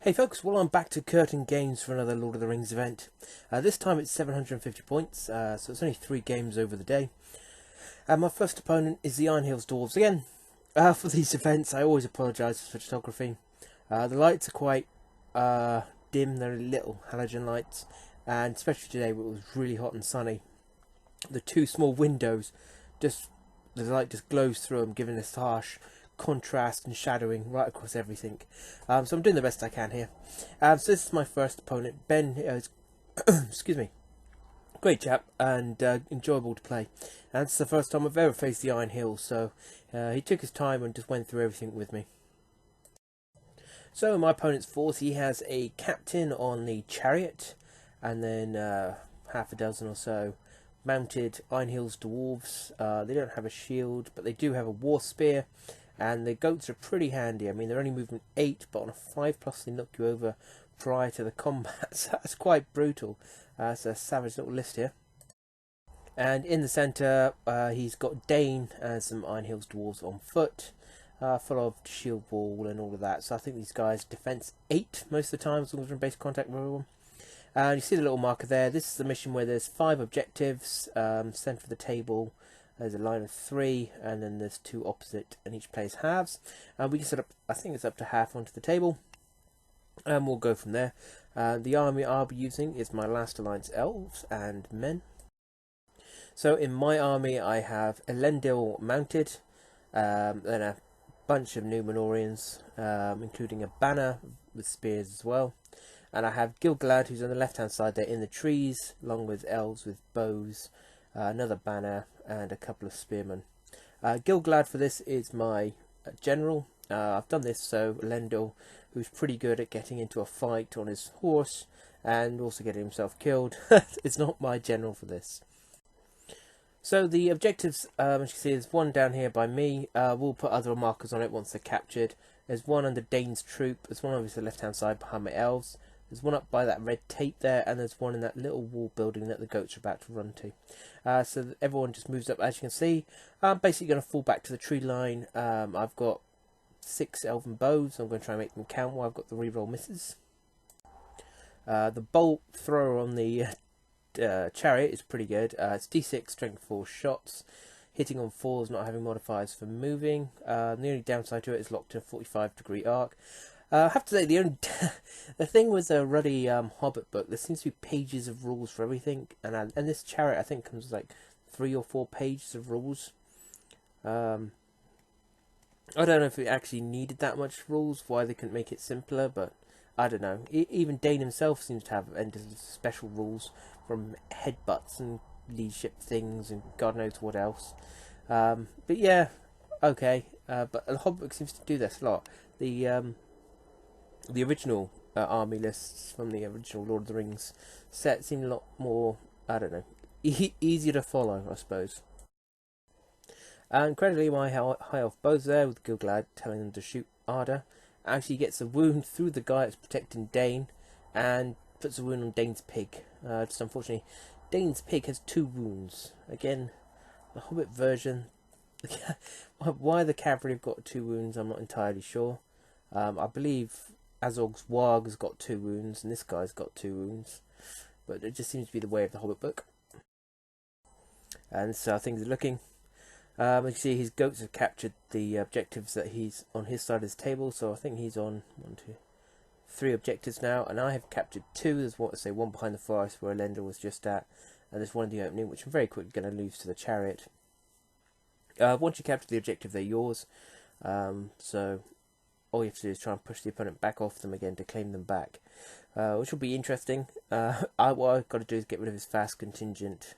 Hey folks, well I'm back to Kirton Games for another Lord of the Rings event. This time it's 750 points, so it's only 3 games over the day. And my first opponent is the Iron Hills Dwarves again. For these events I always apologise for photography. The lights are quite dim, they're little halogen lights, and especially today when it was really hot and sunny. The 2 small windows, the light just glows through them, giving this harsh contrast and shadowing right across everything. So I'm doing the best I can here. So this is my first opponent. Ben is excuse me, great chap and enjoyable to play. And it's the first time I've ever faced the Iron Hills, so he took his time and just went through everything with me. So my opponent's force, he has a captain on the chariot, and then half a dozen or so mounted Iron Hills dwarves. They don't have a shield, but they do have a war spear. And the goats are pretty handy. I mean, they're only movement 8, but on a 5+ they knock you over prior to the combat. So that's quite brutal. It's a savage little list here. And in the centre, he's got Dane and some Iron Hills dwarves on foot, full of shield wall and all of that. So I think these guys defense 8 most of the time, as long as they're in base contact with everyone. And you see the little marker there. This is the mission where there's 5 objectives, centre of the table. There's a line of 3, and then there's 2 opposite, and each plays halves. And we can set up, I think it's up to half onto the table, and we'll go from there. The army I'll be using is my Last Alliance elves and men. So in my army I have Elendil mounted, then a bunch of Númenóreans, including a banner with spears as well. And I have Gil-gilad, who's on the left hand side there in the trees, along with elves with bows, another banner, and a couple of spearmen. Gil-gilad for this is my general. I've done this so Elendil, who's pretty good at getting into a fight on his horse and also getting himself killed, is not my general for this. So the objectives, as you can see, there's one down here by me. We'll put other markers on it once they're captured. There's one under Dane's troop. There's one over to the left hand side behind my elves. There's one up by that red tape there, and there's one in that little wall building that the goats are about to run to. So everyone just moves up, as you can see. I'm basically going to fall back to the tree line. I've got 6 elven bows. I'm going to try and make them count while I've got the reroll misses. The bolt thrower on the chariot is pretty good. It's D6 strength 4 shots. Hitting on 4s, not having modifiers for moving. The only downside to it is locked in a 45-degree arc. I have to say, the thing with the ruddy Hobbit book, there seems to be pages of rules for everything, and this chariot I think comes with like 3 or 4 pages of rules. I don't know if it actually needed that much rules, why they couldn't make it simpler, but I don't know. Even Dane himself seems to have special rules, from headbutts and leadership things and God knows what else. But yeah, okay. But the Hobbit book seems to do this a lot. The original army lists from the original Lord of the Rings set seem a lot more, I don't know, easier to follow, I suppose. And incredibly, my high elf bows there with Gil-gilad telling them to shoot Arda. Actually gets a wound through the guy that's protecting Dane, and puts a wound on Dane's pig. Just unfortunately, Dane's pig has 2 wounds. Again, the Hobbit version. Why the cavalry have got 2 wounds, I'm not entirely sure. I believe Azog's warg has got 2 wounds, and this guy's got 2 wounds. But it just seems to be the way of the Hobbit book. And so things are looking. As you see, his goats have captured the objectives that he's on his side of his table. So I think he's on 1, 2, 3 objectives now, and I have captured 2. There's one behind the forest where Elendil was just at, and there's one in the opening, which I'm very quickly going to lose to the chariot. Once you capture the objective, they're yours. So all you have to do is try and push the opponent back off them again to claim them back, which will be interesting. What I've got to do is get rid of his fast contingent.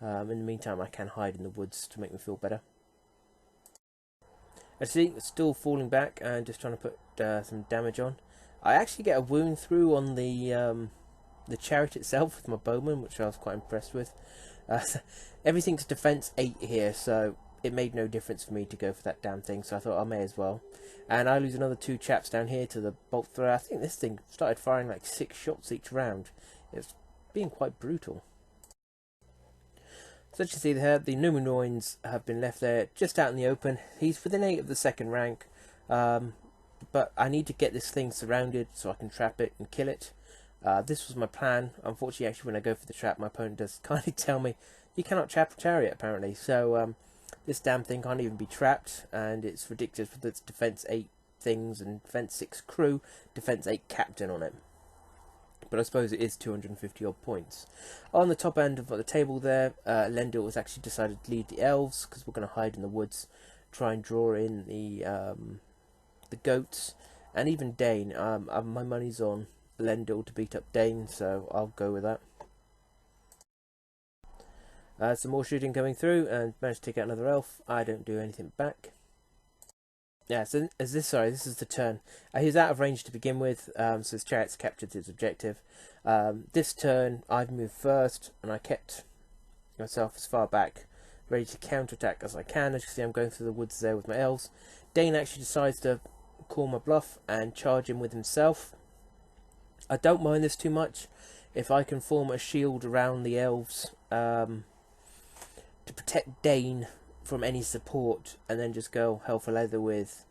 In the meantime, I can hide in the woods to make me feel better. As you see, it's still falling back and just trying to put some damage on. I actually get a wound through on the chariot itself with my bowman, which I was quite impressed with. Everything's defense 8 here, so it made no difference for me to go for that damn thing, so I thought I may as well. And I lose another 2 chaps down here to the bolt thrower. I think this thing started firing like 6 shots each round. It's being quite brutal. So as you can see there, the Númenóreans have been left there just out in the open. He's within 8 of the 2nd rank. but I need to get this thing surrounded so I can trap it and kill it. This was my plan. Unfortunately, actually, when I go for the trap, my opponent does kindly tell me you cannot trap a chariot, apparently. So this damn thing can't even be trapped, and it's ridiculous with its defense 8 things and defense 6 crew, defense 8 captain on it. But I suppose it is 250 odd points. On the top end of the table there, Lendil has actually decided to lead the elves because we're going to hide in the woods, try and draw in the goats, and even Dane. My money's on Lendil to beat up Dane, so I'll go with that. Some more shooting coming through, and managed to take out another elf. I don't do anything back. Yeah, so this is the turn. He was out of range to begin with, so his chariot's captured his objective. This turn, I've moved first, and I kept myself as far back, ready to counterattack as I can. As you can see, I'm going through the woods there with my elves. Dane actually decides to call my bluff and charge him with himself. I don't mind this too much. If I can form a shield around the elves to protect Dane from any support, and then just go hell for leather with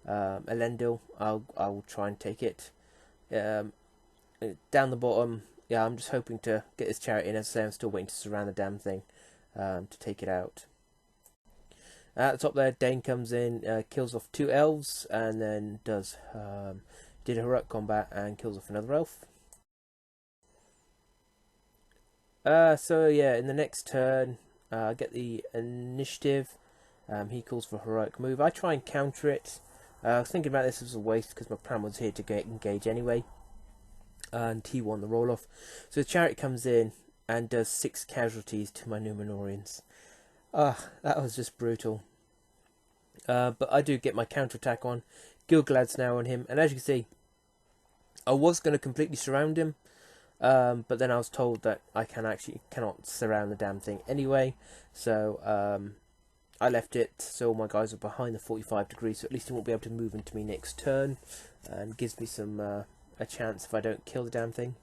Elendil, I'll try and take it. Down the bottom, yeah, I'm just hoping to get this chariot in. As I say, I'm still waiting to surround the damn thing to take it out. At the top there, Dane comes in, kills off 2 elves, and then did a heroic combat and kills off another elf. So yeah, in the next turn, get the initiative. He calls for a heroic move. I try and counter it. I was thinking about this as a waste because my plan was here to engage anyway. And he won the roll off. So the chariot comes in and does 6 casualties to my Numenorians. That was just brutal. But I do get my counterattack on. Gil-gilad's now on him. And as you can see, I was going to completely surround him. But then I was told that I cannot surround the damn thing anyway, so I left it so all my guys are behind the 45 degrees, so at least he won't be able to move into me next turn, and gives me some a chance if I don't kill the damn thing.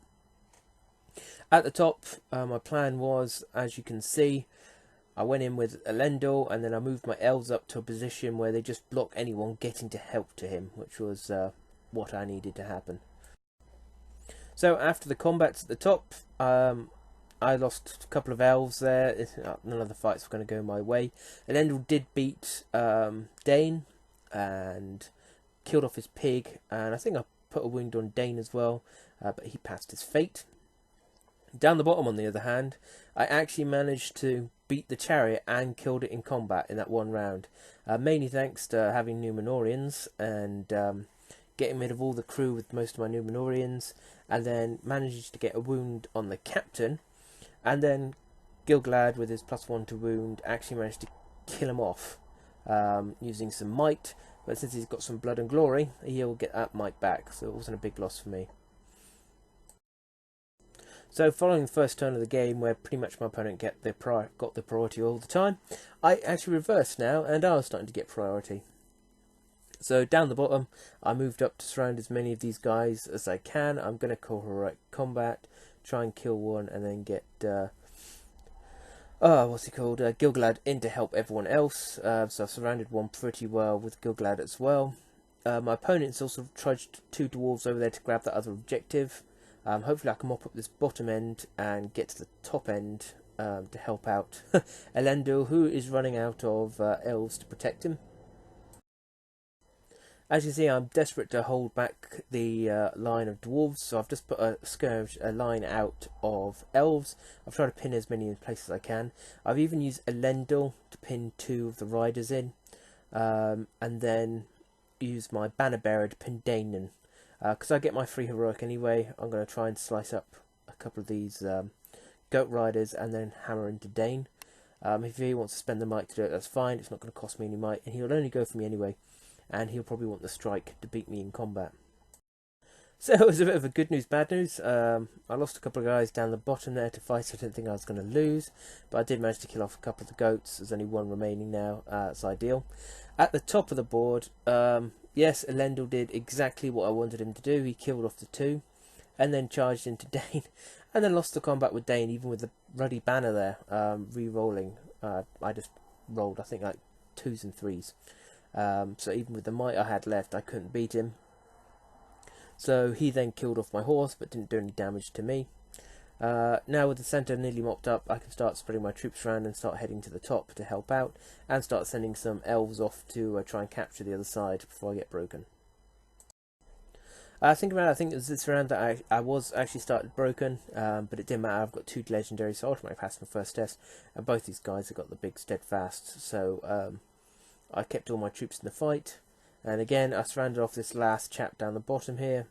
At the top, my plan was, as you can see, I went in with Elendil, and then I moved my elves up to a position where they just block anyone getting to help to him, which was what I needed to happen. So after the combats at the top, I lost a couple of elves there. None of the fights were going to go my way. Elendil did beat Dane and killed off his pig, and I think I put a wound on Dane as well, but he passed his fate. Down the bottom, on the other hand, I actually managed to beat the chariot and killed it in combat in that one round, mainly thanks to having Numenorians and getting rid of all the crew with most of my Numenorians, and then managed to get a wound on the captain, and then Gil-gilad with his +1 to wound actually managed to kill him off using some might, but since he's got some blood and glory, he'll get that might back, so it wasn't a big loss for me. So following the first turn of the game, where pretty much my opponent got the priority all the time, I actually reversed now, and I was starting to get priority. So down the bottom, I moved up to surround as many of these guys as I can. I'm going to call heroic combat, try and kill one, and then get Gil-gilad in to help everyone else. So I've surrounded one pretty well with Gil-gilad as well. My opponent's also trudged 2 dwarves over there to grab that other objective. Hopefully I can mop up this bottom end and get to the top end to help out Elendil, who is running out of elves to protect him. As you see, I'm desperate to hold back the line of dwarves, so I've just put a line out of elves. I've tried to pin as many in place as I can. I've even used Elendil to pin 2 of the riders in, and then use my banner bearer to pin Dane in. Because I get my free heroic anyway, I'm going to try and slice up a couple of these goat riders and then hammer into Dane. If he wants to spend the might to do it, that's fine. It's not going to cost me any might, and he'll only go for me anyway. And he'll probably want the strike to beat me in combat. So it was a bit of a good news, bad news. I lost a couple of guys down the bottom there to fight, so I didn't think I was going to lose. But I did manage to kill off a couple of the goats. There's only one remaining now. It's ideal. At the top of the board, yes, Elendil did exactly what I wanted him to do. He killed off the 2, and then charged into Dane, and then lost the combat with Dane, even with the ruddy banner there, re-rolling. I just rolled, I think, like 2s and 3s. So even with the might I had left, I couldn't beat him. So he then killed off my horse, but didn't do any damage to me. Now with the centre nearly mopped up, I can start spreading my troops around and start heading to the top to help out, and start sending some elves off to try and capture the other side before I get broken. I think it was this round that I was actually started broken, but it didn't matter. I've got 2 legendaries, so I ultimately passed my first test, and both these guys have got the big steadfast, so I kept all my troops in the fight, and again I surrounded off this last chap down the bottom here,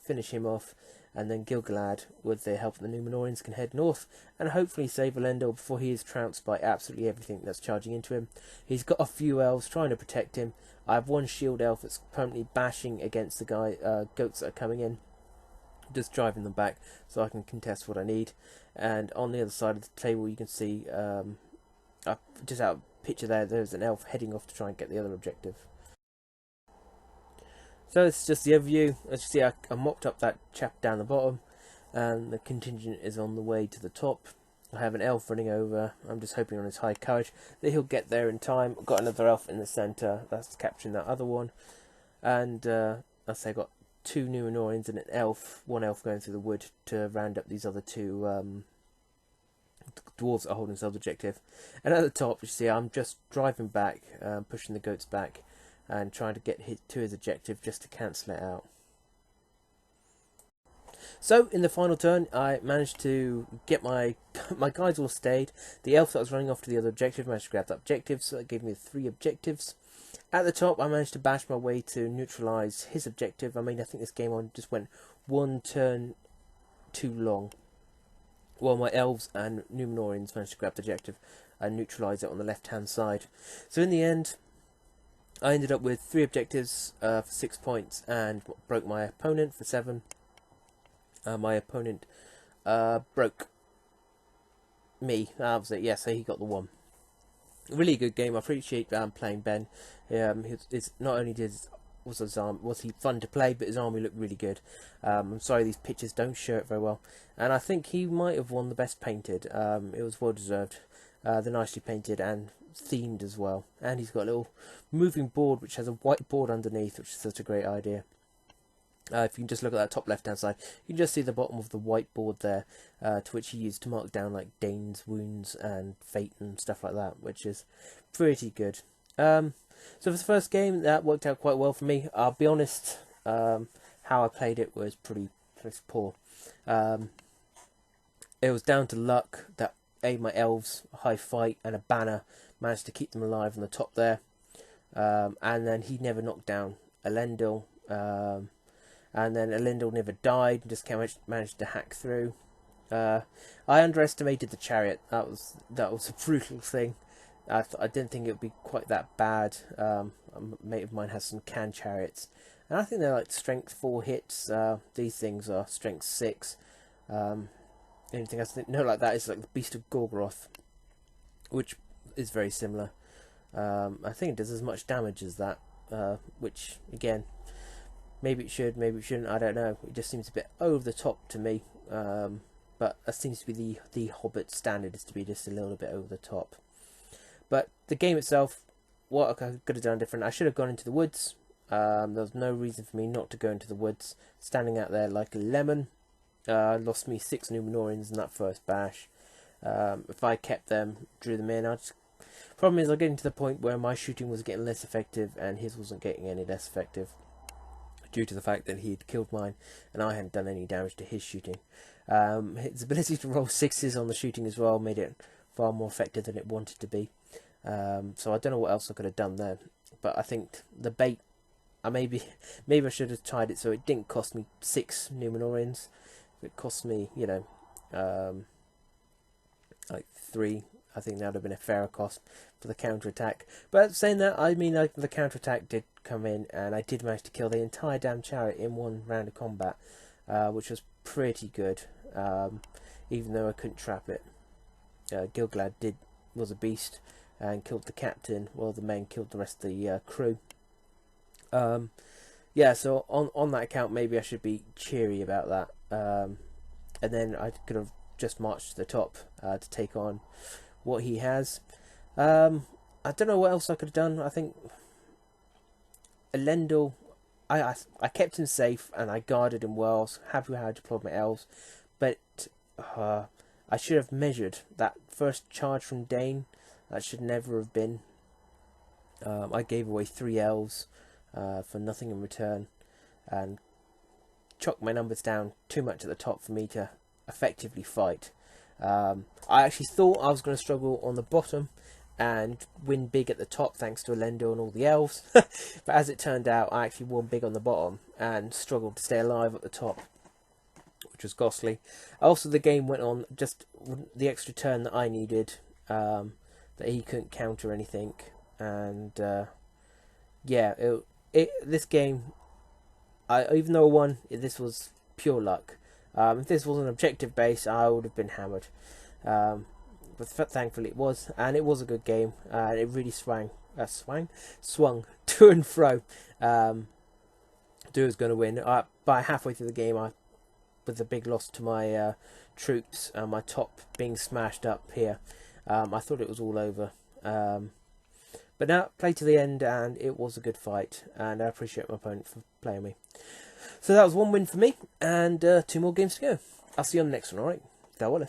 finish him off, and then Gil-gilad, with the help of the Númenóreans, can head north and hopefully save Elendil before he is trounced by absolutely everything that's charging into him. He's got a few elves trying to protect him. I have 1 shield elf that's permanently bashing against the goats that are coming in, just driving them back so I can contest what I need. And on the other side of the table you can see, just out of picture there's an elf heading off to try and get the other objective. So it's just the overview. As you see, I mopped up that chap down the bottom, and the contingent is on the way to the top. I have an elf running over. I'm just hoping on his high courage that he'll get there in time. I've got another elf in the centre that's capturing that other one, and I say I've got 2 Númenóreans and an elf, 1 elf going through the wood to round up these other 2 dwarves that are holding this other objective. And at the top, you see, I'm just driving back, pushing the goats back, and trying to get to his objective just to cancel it out. So in the final turn, I managed to get my guys all stayed. The elf that was running off to the other objective managed to grab that objective, so that gave me 3 objectives. At the top, I managed to bash my way to neutralise his objective. I mean, I think this game just went 1 turn too long. While my elves and Númenóreans managed to grab the objective and neutralise it on the left-hand side. So in the end, I ended up with 3 objectives for 6 points and broke my opponent for 7. My opponent broke me. That was it. Yeah, so he got the 1. Really good game. I appreciate playing Ben. Not only was he fun to play, but his army looked really good. I'm sorry these pictures don't show it very well, and I think he might have won the best painted. It was well deserved. They're nicely painted and themed as well, and he's got a little moving board which has a white board underneath, which is such a great idea. If you can just look at that top left hand side, you can just see the bottom of the whiteboard there, to which he used to mark down like Dane's wounds and fate and stuff like that, which is pretty good. So for the first game, that worked out quite well for me. I'll be honest, how I played it was pretty poor. It was down to luck that my elves, a high fight and a banner managed to keep them alive on the top there, and then he never knocked down Elendil. And then Elendil never died, just managed to hack through. I underestimated the chariot. That was a brutal thing. I didn't think it would be quite that bad. A mate of mine has some can chariots, and I think they're like strength 4 hits. These things are strength 6. Anything else I know like that is like the Beast of Gorgoroth, which is very similar. I think it does as much damage as that, which again, maybe it should, maybe it shouldn't, I don't know. It just seems a bit over the top to me. But that seems to be the Hobbit standard, is to be just a little bit over the top. But the game itself, what I could have done different, I should have gone into the woods. There was no reason for me not to go into the woods. Standing out there like a lemon, lost me 6 Númenóreans in that first bash. If I kept them, drew them in, problem is I'm getting to the point where my shooting was getting less effective and his wasn't getting any less effective, due to the fact that he had killed mine and I hadn't done any damage to his shooting. His ability to roll 6s on the shooting as well made it far more effective than it wanted to be. So I don't know what else I could have done there, but I think the bait, maybe I should have tied it so it didn't cost me 6 Númenóreans. If it cost me, like 3, I think that would have been a fairer cost for the counter-attack. But saying that, I mean, the counter-attack did come in, and I did manage to kill the entire damn chariot in 1 round of combat, which was pretty good, even though I couldn't trap it. Gil-gilad was a beast and killed the captain, while the men killed the rest of the crew. Yeah, so on that account, maybe I should be cheery about that. And then I could have just marched to the top to take on what he has. I don't know what else I could have done. I think Elendil, I kept him safe and I guarded him well. I was happy with how I deployed my elves, but I should have measured that first charge from Dane. That should never have been. I gave away 3 elves for nothing in return, and chucked my numbers down too much at the top for me to effectively fight. I actually thought I was going to struggle on the bottom and win big at the top thanks to Elendil and all the elves. But as it turned out, I actually won big on the bottom and struggled to stay alive at the top, which was costly. Also, the game went on just the extra turn that I needed, that he couldn't counter anything. And yeah, this game, even though I won, this was pure luck. If this was an objective base, I would have been hammered. But thankfully it was, and it was a good game. It really swung to and fro. Duo was going to win. By halfway through the game, with a big loss to my troops, my top being smashed up here, I thought it was all over. But now, played to the end, and it was a good fight, and I appreciate my opponent for playing me. So that was 1 win for me, and 2 more games to go. I'll see you on the next one, alright? Farewell.